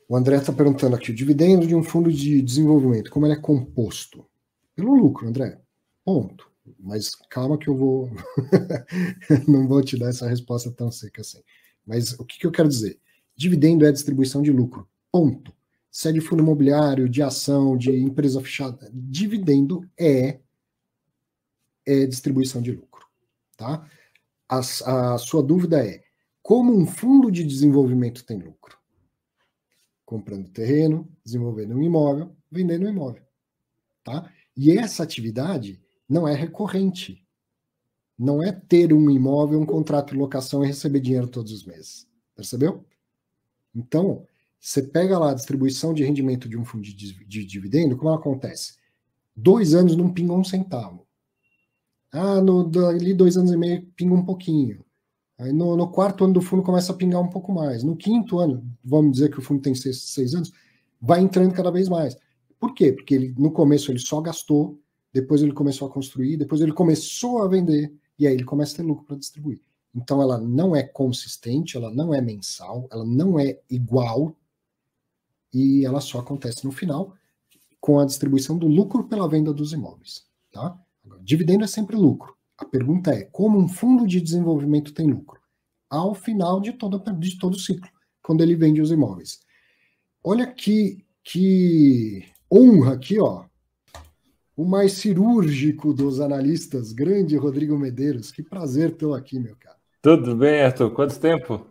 O André está perguntando aqui, o dividendo de um fundo de desenvolvimento, como ele é composto? Pelo lucro, André. Ponto. Mas calma que eu vou... não vou te dar essa resposta tão seca assim. Mas o que eu quero dizer? Dividendo é distribuição de lucro. Ponto. Se é de fundo imobiliário, de ação, de empresa fechada, dividendo é distribuição de lucro. Tá? A sua dúvida é, como um fundo de desenvolvimento tem lucro? Comprando terreno, desenvolvendo um imóvel, vendendo um imóvel. Tá? E essa atividade não é recorrente. Não é ter um imóvel, um contrato de locação e receber dinheiro todos os meses. Percebeu? Então, você pega lá a distribuição de rendimento de um fundo de dividendo, como ela acontece? 2 anos não pinga um centavo. Ali 2 anos e meio pinga um pouquinho. Aí no quarto ano do fundo começa a pingar um pouco mais. No quinto ano, vamos dizer que o fundo tem 6 anos, vai entrando cada vez mais. Por quê? Porque no começo ele só gastou, depois ele começou a construir, depois ele começou a vender, e aí ele começa a ter lucro para distribuir. Então ela não é consistente, ela não é mensal, ela não é igual, e ela só acontece no final com a distribuição do lucro pela venda dos imóveis. Tá? Agora, dividendo é sempre lucro. A pergunta é, como um fundo de desenvolvimento tem lucro? Ao final de todo o ciclo, quando ele vende os imóveis. Olha que honra aqui, ó. O mais cirúrgico dos analistas, grande Rodrigo Medeiros. Que prazer tê-lo aqui, meu cara. Tudo bem, Arthur? Quanto tempo?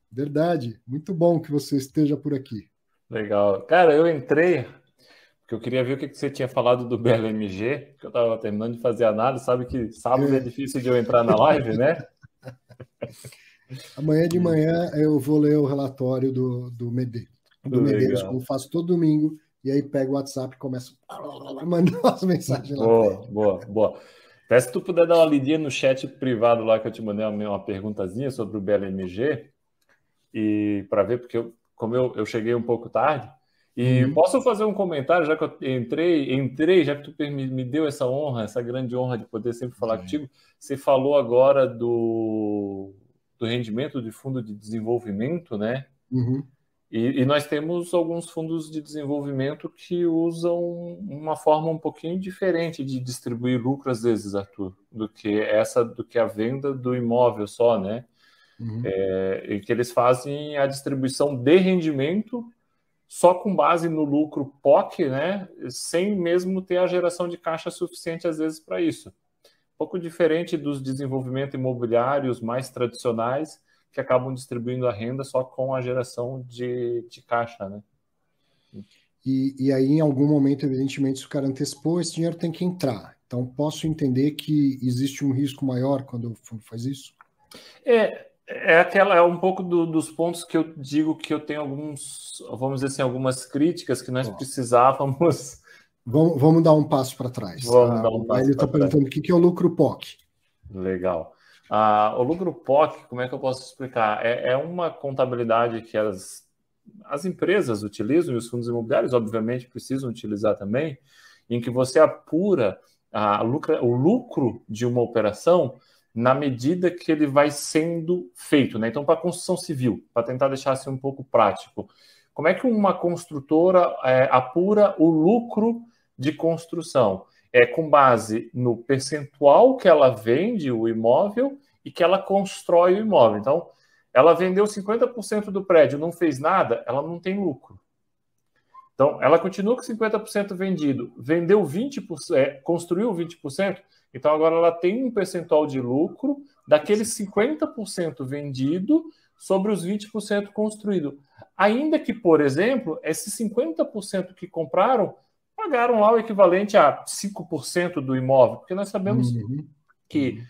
Verdade. Muito bom que você esteja por aqui. Legal. Cara, eu entrei porque eu queria ver o que você tinha falado do BLMG, que eu estava terminando de fazer análise. Sabe que sábado é difícil de eu entrar na live, né? Amanhã de manhã eu vou ler o relatório do Medeiros, como faço todo domingo, e aí pego o WhatsApp e começo a mandar as mensagens lá para ele. Boa. Até se tu puder dar uma lidinha no chat privado lá que eu te mandei uma perguntazinha sobre o BLMG, e para ver, porque como eu cheguei um pouco tarde, e posso fazer um comentário, já que eu entrei, já que tu me deu essa honra, essa grande honra de poder sempre falar contigo. Você falou agora do rendimento de fundo de desenvolvimento, né? E nós temos alguns fundos de desenvolvimento que usam uma forma um pouquinho diferente de distribuir lucro, às vezes, Arthur, do que a venda do imóvel só, né? Em que eles fazem a distribuição de rendimento só com base no lucro POC, né? Sem mesmo ter a geração de caixa suficiente, às vezes, para isso. Um pouco diferente dos desenvolvimentos imobiliários mais tradicionais, que acabam distribuindo a renda só com a geração de caixa, né? E aí, em algum momento, evidentemente, se o cara antecipou, esse dinheiro tem que entrar. Então, posso entender que existe um risco maior quando o fundo faz isso? É um pouco dos pontos que eu digo que eu tenho vamos dizer assim, algumas críticas que nós precisávamos. Vamos dar um passo para trás. Vamos dar um passo para trás. Ele está perguntando o que é o lucro POC. Legal. O lucro POC, como é que eu posso explicar? É uma contabilidade que as empresas utilizam, e os fundos imobiliários, obviamente, precisam utilizar também, em que você apura o lucro de uma operação na medida que ele vai sendo feito, né? Então, para a construção civil, para tentar deixar assim um pouco prático, como é que uma construtora apura o lucro de construção? É com base no percentual que ela vende o imóvel e que ela constrói o imóvel. Então, ela vendeu 50% do prédio, não fez nada, ela não tem lucro. Então, ela continua com 50% vendido, vendeu 20%, construiu 20%, então agora ela tem um percentual de lucro daqueles 50% vendido sobre os 20% construído. Ainda que, por exemplo, esses 50% que compraram pagaram lá o equivalente a 5% do imóvel, porque nós sabemos que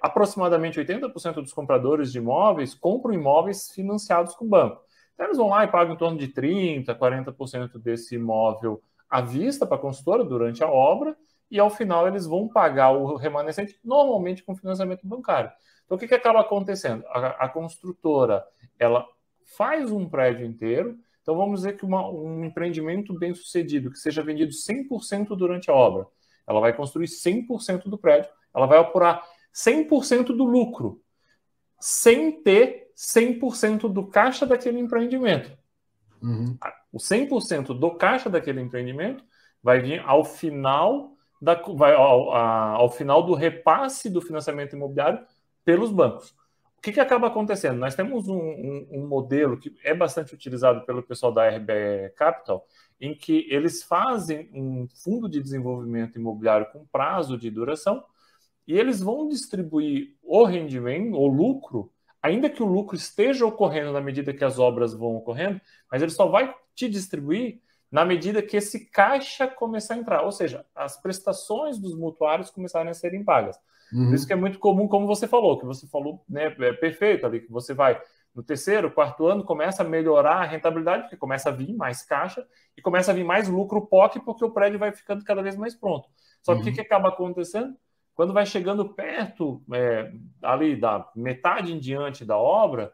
aproximadamente 80% dos compradores de imóveis compram imóveis financiados com o banco. Então, eles vão lá e pagam em torno de 30%, 40% desse imóvel à vista para a consultora durante a obra, e ao final eles vão pagar o remanescente, normalmente com financiamento bancário. Então, o que acaba acontecendo? A construtora, ela faz um prédio inteiro. Então, vamos dizer que um empreendimento bem sucedido, que seja vendido 100% durante a obra, ela vai construir 100% do prédio, ela vai apurar 100% do lucro, sem ter 100% do caixa daquele empreendimento. Uhum. O 100% do caixa daquele empreendimento vai vir ao final ao final do repasse do financiamento imobiliário pelos bancos. O que acaba acontecendo? Nós temos um modelo que é bastante utilizado pelo pessoal da RBE Capital, em que eles fazem um fundo de desenvolvimento imobiliário com prazo de duração e eles vão distribuir o rendimento, o lucro, ainda que o lucro esteja ocorrendo na medida que as obras vão ocorrendo, mas ele só vai te distribuir na medida que esse caixa começar a entrar, ou seja, as prestações dos mutuários começarem a serem pagas. Uhum. Por isso que é muito comum, como você falou, né, é perfeito ali, que você vai no terceiro, quarto ano, começa a melhorar a rentabilidade, porque começa a vir mais caixa e começa a vir mais lucro POC, porque o prédio vai ficando cada vez mais pronto. Só que o que acaba acontecendo? Quando vai chegando perto ali da metade em diante da obra,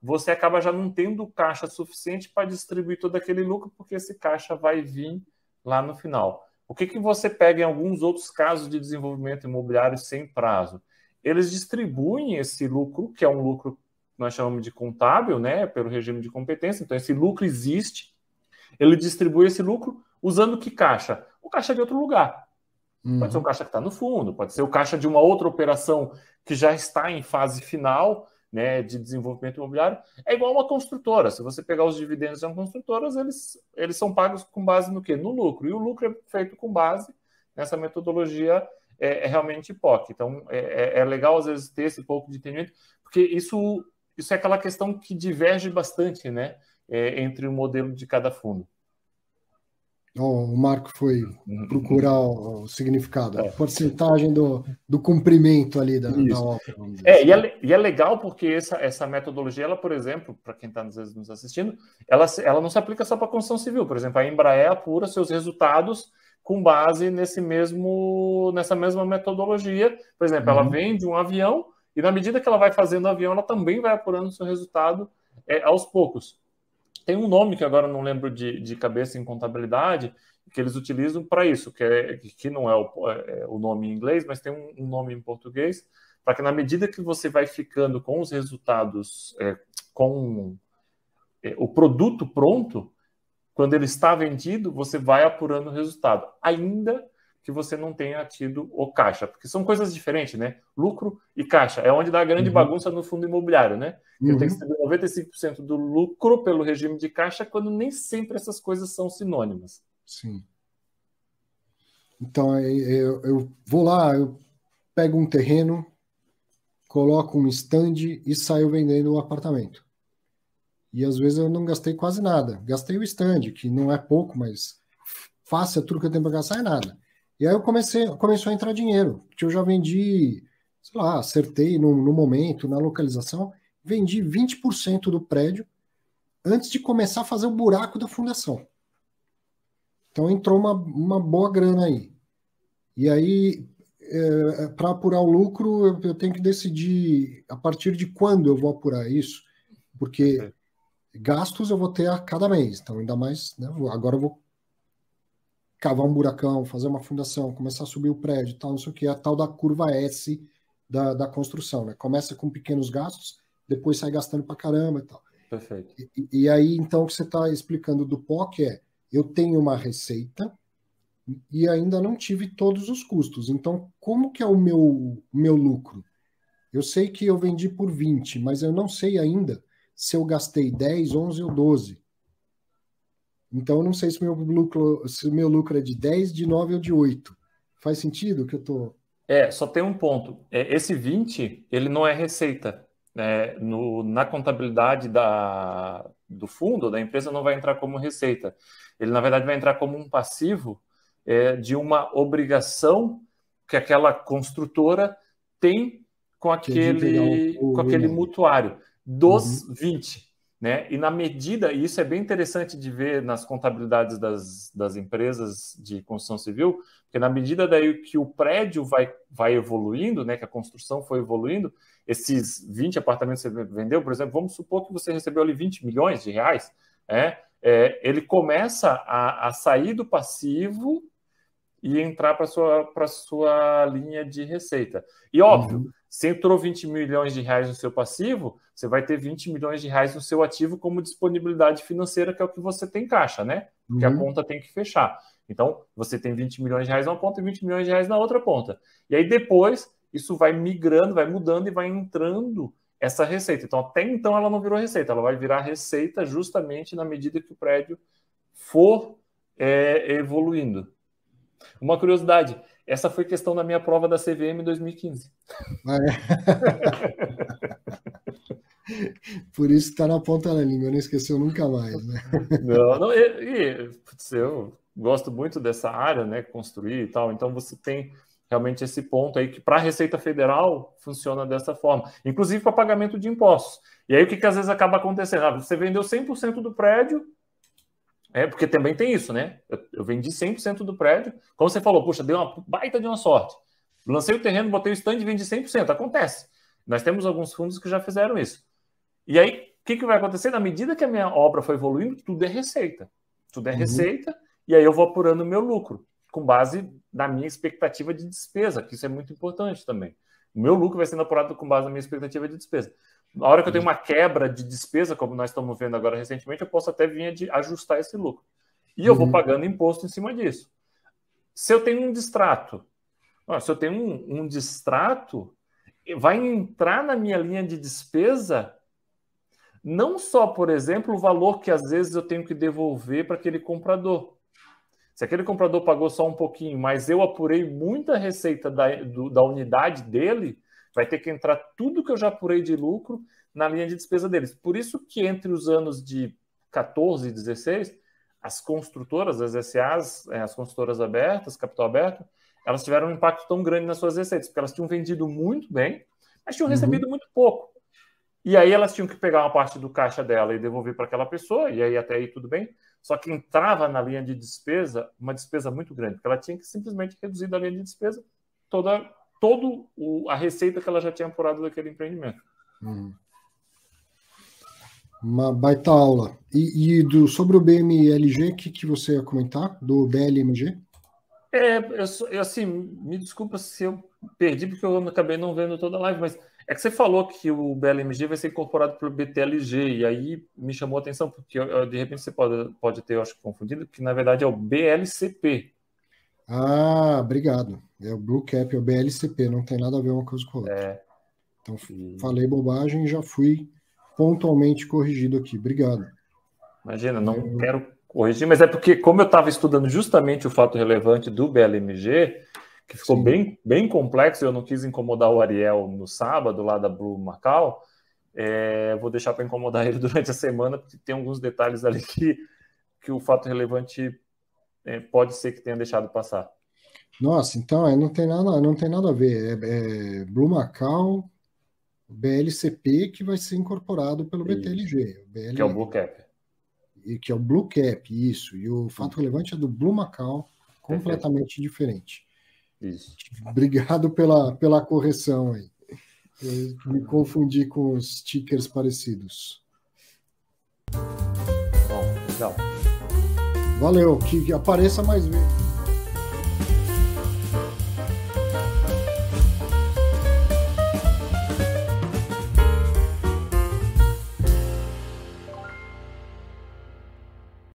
você acaba já não tendo caixa suficiente para distribuir todo aquele lucro, porque esse caixa vai vir lá no final. O que você pega em alguns outros casos de desenvolvimento imobiliário sem prazo? Eles distribuem esse lucro, que é um lucro que nós chamamos de contábil, né, pelo regime de competência. Então, esse lucro existe. Ele distribui esse lucro usando que caixa? O caixa de outro lugar. Pode ser o caixa que está no fundo, pode ser o caixa de uma outra operação que já está em fase final, né, de desenvolvimento imobiliário. É igual uma construtora. Se você pegar os dividendos de uma construtora, eles são pagos com base no quê? No lucro. E o lucro é feito com base nessa metodologia realmente POC. Então, é legal, às vezes, ter esse pouco de entendimento, porque isso é aquela questão que diverge bastante, né, entre o modelo de cada fundo. O Marco foi procurar o significado, a porcentagem do cumprimento ali da obra. E é legal porque essa metodologia, ela, por exemplo, para quem está nos assistindo, ela não se aplica só para a construção civil. Por exemplo, a Embraer apura seus resultados com base nessa mesma metodologia. Por exemplo, ela vende um avião e na medida que ela vai fazendo o avião, ela também vai apurando o seu resultado aos poucos. Tem um nome que agora não lembro de cabeça em contabilidade, que eles utilizam para isso, que não é o nome em inglês, mas tem um nome em português, para que na medida que você vai ficando com os resultados, com o produto pronto, quando ele está vendido, você vai apurando o resultado, ainda que você não tenha tido o caixa, porque são coisas diferentes, né? Lucro e caixa é onde dá a grande bagunça no fundo imobiliário, né? Ele tem que distribuir 95% do lucro pelo regime de caixa, quando nem sempre essas coisas são sinônimas. Sim. Então, eu vou lá, eu pego um terreno, coloco um stand e saio vendendo o apartamento. E às vezes eu não gastei quase nada. Gastei o stand, que não é pouco, mas faça tudo que eu tenho para gastar é nada. E aí começou a entrar dinheiro, que eu já vendi, sei lá, acertei no momento, na localização, vendi 20% do prédio antes de começar a fazer o buraco da fundação. Então entrou uma boa grana aí. E aí, para apurar o lucro, eu tenho que decidir a partir de quando eu vou apurar isso, porque gastos eu vou ter a cada mês. Então, ainda mais, né, agora eu vou cavar um buracão, fazer uma fundação, começar a subir o prédio, tal, não sei o que, a tal da curva S da construção, né? Começa com pequenos gastos, depois sai gastando pra caramba e tal. Perfeito. E aí, então, o que você está explicando do POC eu tenho uma receita e ainda não tive todos os custos. Então, como que é o meu lucro? Eu sei que eu vendi por 20, mas eu não sei ainda se eu gastei 10, 11 ou 12. Então, eu não sei se o meu lucro é de 10, de 9 ou de 8. Faz sentido o que eu tô... Só tem um ponto. Esse 20, ele não é receita. Na contabilidade do fundo, da empresa, não vai entrar como receita. Ele, na verdade, vai entrar como um passivo de uma obrigação que aquela construtora tem com aquele mutuário dos 20. Né? E na medida, e isso é bem interessante de ver nas contabilidades das empresas de construção civil, porque na medida daí que o prédio vai evoluindo, né, que a construção foi evoluindo, esses 20 apartamentos que você vendeu, por exemplo, vamos supor que você recebeu ali 20 milhões de reais, ele começa a sair do passivo e entrar para a sua linha de receita. E óbvio, Se entrou 20 milhões de reais no seu passivo, você vai ter 20 milhões de reais no seu ativo como disponibilidade financeira, que é o que você tem em caixa, né? Porque a conta tem que fechar. Então, você tem 20 milhões de reais numa ponta e 20 milhões de reais na outra ponta. E aí, depois, isso vai migrando, vai mudando e vai entrando essa receita. Então, até então, ela não virou receita. Ela vai virar receita justamente na medida que o prédio for evoluindo. Uma curiosidade, essa foi questão da minha prova da CVM em 2015. Por isso que está na ponta da língua, não esqueceu nunca mais, né? Não, eu gosto muito dessa área, né? Construir e tal. Então você tem realmente esse ponto aí que para a Receita Federal funciona dessa forma, inclusive para pagamento de impostos. E aí o que às vezes acaba acontecendo? Você vendeu 100% do prédio, porque também tem isso, né? Eu vendi 100% do prédio, como você falou, puxa, deu uma baita de uma sorte. Lancei o terreno, botei o stand e vendi 100%. Acontece. Nós temos alguns fundos que já fizeram isso. E aí, o que vai acontecer? Na medida que a minha obra foi evoluindo, tudo é receita. Tudo é receita, e aí eu vou apurando o meu lucro, com base na minha expectativa de despesa, que isso é muito importante também. O meu lucro vai sendo apurado com base na minha expectativa de despesa. Na hora que eu tenho uma quebra de despesa, como nós estamos vendo agora recentemente, eu posso até vir de ajustar esse lucro. E eu vou pagando imposto em cima disso. Se eu tenho um distrato, um distrato, vai entrar na minha linha de despesa não só, por exemplo, o valor que às vezes eu tenho que devolver para aquele comprador. Se aquele comprador pagou só um pouquinho, mas eu apurei muita receita da unidade dele, vai ter que entrar tudo que eu já apurei de lucro na linha de despesa deles. Por isso que entre os anos de 14 e 16, as construtoras, as SAs, as construtoras abertas, capital aberto, elas tiveram um impacto tão grande nas suas receitas, porque elas tinham vendido muito bem, mas tinham recebido muito pouco. E aí elas tinham que pegar uma parte do caixa dela e devolver para aquela pessoa, e aí até aí tudo bem. Só que entrava na linha de despesa uma despesa muito grande, porque ela tinha que simplesmente reduzir da linha de despesa toda a receita que ela já tinha apurado daquele empreendimento. Uma baita aula. Sobre o BMLG, o que você ia comentar? Do BLMG? Assim, me desculpa se eu perdi, porque eu acabei não vendo toda a live, mas é que você falou que o BLMG vai ser incorporado pelo BTLG, e aí me chamou a atenção, porque de repente você pode ter, eu acho, confundido, que na verdade é o BLCP. Ah, obrigado. É o Blue Cap, é o BLCP, não tem nada a ver uma coisa com a outra. Então, falei bobagem e já fui pontualmente corrigido aqui. Obrigado. Imagina, não quero corrigir, mas é porque, como eu estava estudando justamente o fato relevante do BLMG, que ficou bem complexo, eu não quis incomodar o Ariel no sábado, lá da Blue Macau, vou deixar para incomodar ele durante a semana, porque tem alguns detalhes ali que o fato relevante pode ser que tenha deixado passar. Nossa, então não tem nada a ver. É Blue Macau, BLCP, que vai ser incorporado pelo BTLG. Que é o Blue Cap. E que é o Blue Cap, isso. E o fato relevante é do Blue Macau, completamente diferente. Isso. Obrigado pela correção aí. Eu me confundi com os stickers parecidos. Bom, legal. Valeu, que apareça mais vezes.